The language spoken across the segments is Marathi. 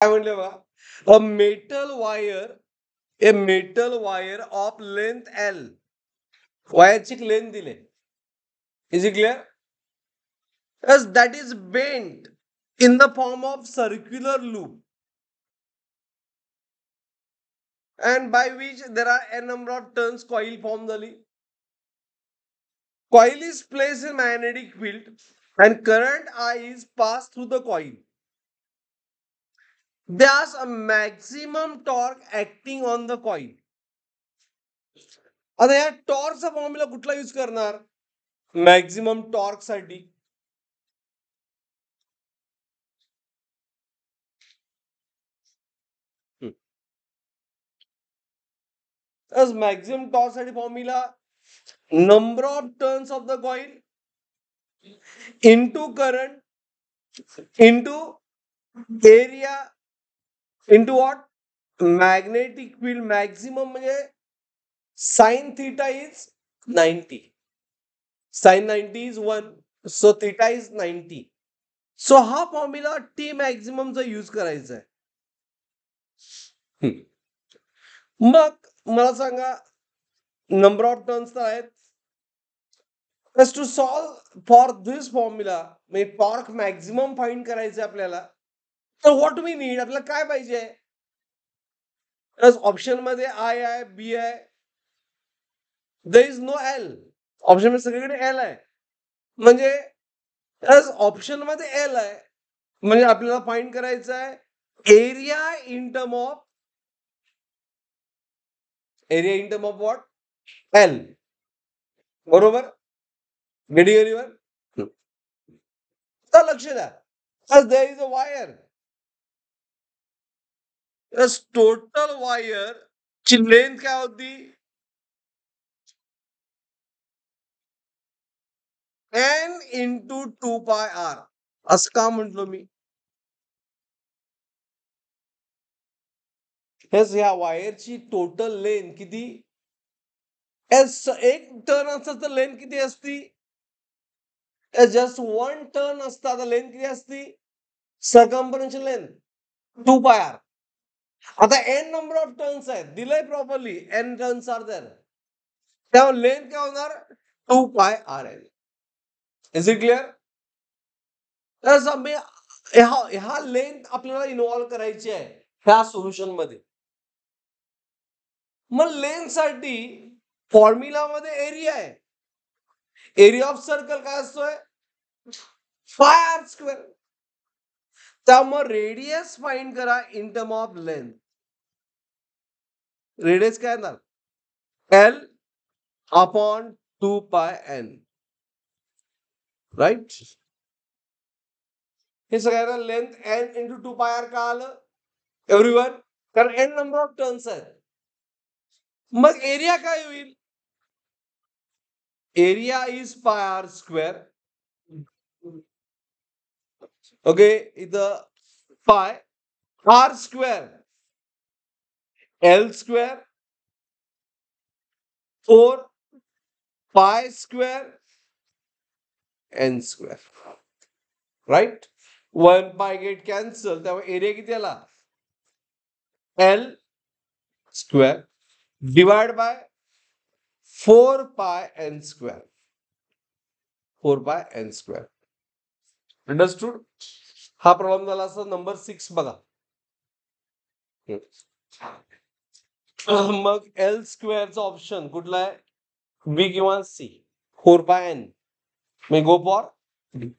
काय म्हणले बघा, a metal wire of length L. वायरची लेंथ दिले. Is it clear? Yes, that is bent in the form of circular loop, and by which there are a number of turns coil form झाली. Coil is placed in magnetic field and current I is passed through the coil. There's a maximum torque acting on the coil. आता या टॉर्कचा फॉर्म्युला कुठला यूज करणार? मॅक्झिमम टॉर्क साठी मॅक्झिमम टॉर्क साठी formula number of turns of the coil into current into area into what? Magnetic field maximum म्हणजे sin theta is 90. Sin 90 is 1. So theta is 90. So हा फॉर्म्युला T मॅक्झिममचा यूज करायचा आहे. मग मला सांगा, नंबर ऑफ टर्न्स तर आहेत. To solve for this formula म्हणजे टॉर्क मॅक्झिमम फाइंड करायचं आपल्याला, तर व्हॉट वी नीड, आपल्याला काय पाहिजे? ऑप्शन मध्ये आय आहे, बी आहे, there is no L. Option मध्ये सगळीकडे एल आहे. म्हणजे ऑप्शन मध्ये एल आहे, म्हणजे आपल्याला फाइंड करायचं आहे area in term of what? L. बरोबर? गेट तर लक्ष द्या, there is a wire. Total wire ची लेंथ काय होती? N into 2πr. असं का म्हटलो मी? ह्या वायरची टोटल लेंथ किती? एक टर्न असतं तर लेंथ किती असती? जस्ट वन टर्न असता तर लेंथ किती असती? Circumferential length 2πr. आता एन नंबर ऑफ टर्न्स आहेत, दिलंय properly, N turns are there, त्यामुळे लेंथ काय होणार? 2πrl. Is it clear? ह्या लेंथ आपल्याला इन्व्हॉल्व करायची आहे ह्या सोल्युशन मध्ये. मग लेंथ साठी फॉर्म्युला मध्ये एरिया आहे. एरिया ऑफ सर्कल काय असतोय? πr². त्यामुळे रेडियस फाइंड करा in term of length. Radius काय येणार? L upon 2πn. राईट? हे सगळ्यांना लेंथ एन इंटू 2πr का आलं एव्हरीवन? कारण एन नंबर ऑफ टर्न्स आहेत. मग एरिया काय होईल? Area is πr². ओके, इथं पाय r², l² 4π² n². Right? 1π get cancel, त्यामुळे एरिया किती आला? l² divide by 4πn². 4πn². Understood? हा प्रॉब्लेम झाला असं नंबर 6 बघा. मग l²चा ऑप्शन कुठला आहे? बी किंवा सी? 4πn. मी गो फॉर डी.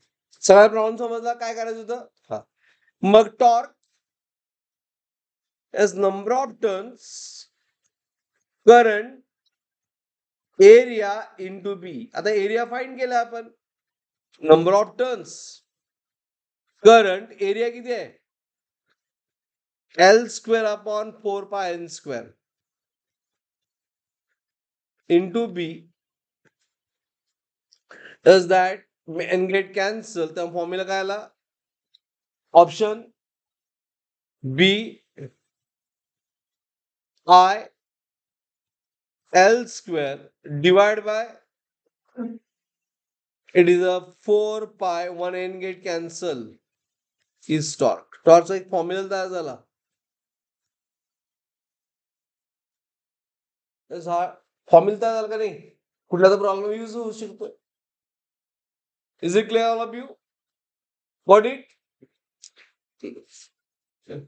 सगळा प्रॉब्लेम समजला काय करायचं होतं? हा. मग torque as number of turns current area into B. आता एरिया फाइंड केला आपण, number of turns current area किती आहे? l² upon 4πn² into B. Is that n get cancel, त्या फॉर्म्युला काय आला? Option B I l² divide by it is a 4π, 1 n get cancel, is torque. टॉर्कचा एक फॉर्म्युला तयार झाला. हा फॉर्म्युला तयार झाला का नाही? कुठला तर प्रॉब्लेम यूज होऊ शकतो. Is it clear all of you? Got it? ठीक आहे.